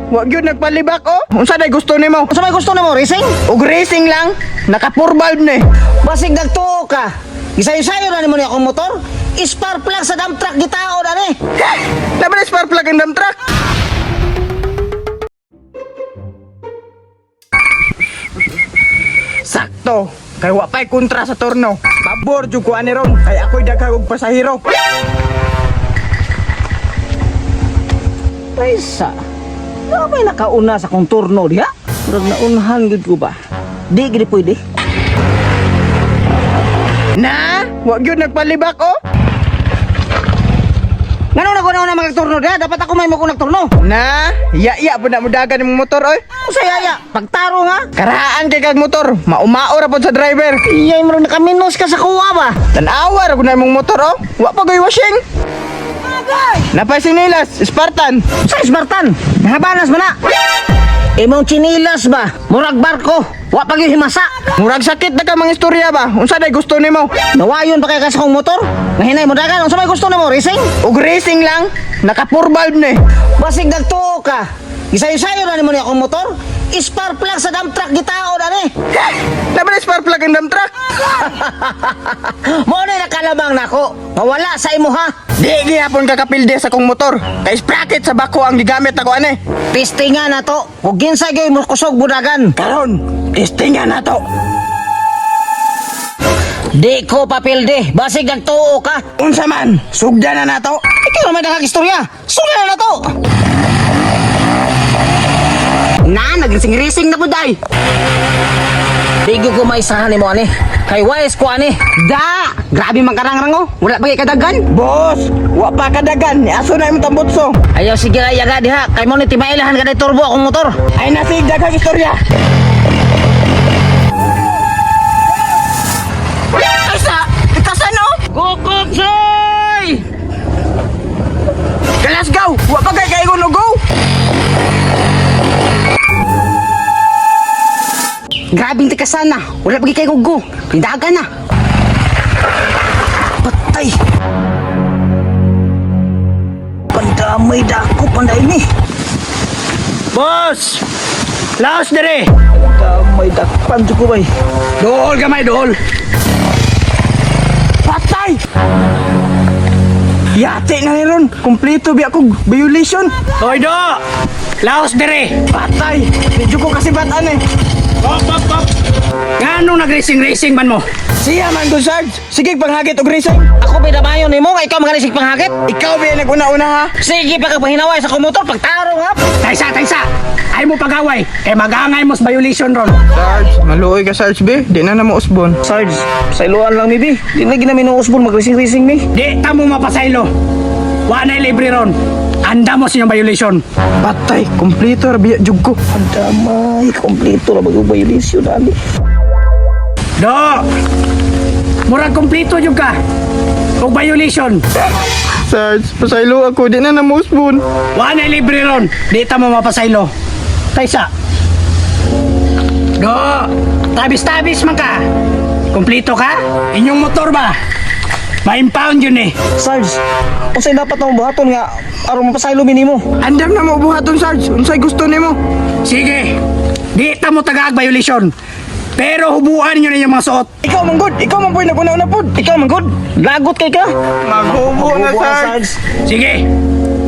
wag yun nagpalibak oh. Unsa day gusto nimo? Unsa may gusto nimo, racing? Og racing lang, naka 4 valve ni. Basig nagtuo ka. Gisayo-sayo na nimo ni akong motor. Spark plug sa dump truck gitao na ni. Laban spark plug ang dump truck. Sakto. Kay wa pay kontra sa torno. Pabor jud ko ani ron. Kay ako'y daghang og pasahero. Paisa. Ano may nakauna sa kong turno diha? Murag naunahan gid ko ba? Di gid pwede. Na, wag yun nagpalibak oh. Ngano na ko na magturno diha? Dapat ako may mo nagturno. Na, iya po na mudagan yung motor oy. Sa yaya, pagtaro nga. Karaan kay kag motor, maumaor ra pod sa driver. Iyay mo nakaminos ka sa kuwa ba? Tanawa ra ko na imong motor oh. Wa pa goy washing. Napay sinilas, Spartan. Sa Spartan, nahabanas man na. Imong chinilas ba? Murag barko, wa pa gyud himasa. Murag sakit na ka mga istorya ba? Unsa day gusto nimo? Nawayon pa kay ka sa kong motor? Mahinay mo dagan, unsa may gusto nimo, racing? Og racing lang, naka 4 valve ni. Basig nagtuo ka. Gisayo-sayo na nimo ni akong motor. Spark plug sa dump truck gitao na ni. Laban spark plug ang dump truck. Mo na nakalabang nako. Mawala sa imo ha. Di gihapon kakapilde sa kong motor. Kay sprocket sa bako ang gigamit ako ani. Pistingan na to. Ug ginsay gyud mo kusog budagan. Karon, testingan na to. Di ko papilde. Basig nagtuo ka. Unsa man, sugda na nato. Ikaw naman nakakistorya. Sula na to. Na, nag-racing na po, day. Tigo ko maisahan ni mo, ani. Kay wise ko, ani. Da! Grabe mang karang-rang, oh. Wala pa kay kadagan. Boss, wa pa kadagan. Aso na imong tambutso. Ayaw, sige na, yaga, diha. Kay mo ni timailahan ka na turbo akong motor. Ay nasigda kag istorya. Asa, ikasan no? Kukuk, soy! Let's go. Wa pa kay kaigon no go. Grabing tikasan na. Wala pa kay gugo. Pindagan na. Patay. Pandamay dako, panday ni. Boss, laos dire. Pandamay dako, panjo ko bay. Dool gamay dool. Patay. Yate na ni ron. Kompleto bi ako violation. Hoy do. Laos dire. Patay. Medyo ko kasi batan eh. Hop! Ngano nag-racing man mo? Siya man ko, Sarge. Sige, panghagit og racing. Ako pinamayon ni mo, ikaw maganisig panghagit. Ikaw ba nag-una-una ha? Sige pa ka pahinaway sa kumotor, pagtaro nga. Taysa! Ay mo pagaway, kay magangay mo sa violation ron. Sarge, maluoy ka, Sarge, be. Di na mo usbon. Sarge, sa iluan lang mi bi. Di na ginamin ng usbon mag-racing mi. Di ta mo mapasaylo. Wa na libre ron. Anda mo sa inyong violation. Patay, kompleto rabiya jug ko. Damay, kompleto na mag-violation ali. Do! Murag kompleto yung ka. O violation. Sarge, pasaylo ako. Di na mo usbon. Wa na libre ron. Di ta mo mapasaylo. Taysa. Do! Tabis-tabis man ka. Kompleto ka? Inyong motor ba? Ma-impound yun eh. Sarge, unsay dapat na buhaton nga aron mapasaylo mi nimo. Andam na mo buhaton, Sarge. Unsay gusto nimo? Sige. Di ta mo tagaag violation. Pero hubuan nyo na yung mga suot. Ikaw man good. Ikaw man po'y naguna-una pod. Ikaw man good. Lagot kay ka. Maghubo na, Sarge. Sige.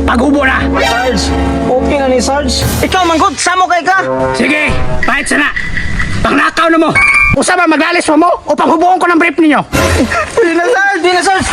Paghubo na. Sarge, okay na ni Sarge. Ikaw man good, samo kay ka. Sige. Kahit sana. Pangnakaw na mo. Usa ba magalis mo o panghubuon ko ng brief ninyo? Di na, Sarge. Di na Sarge.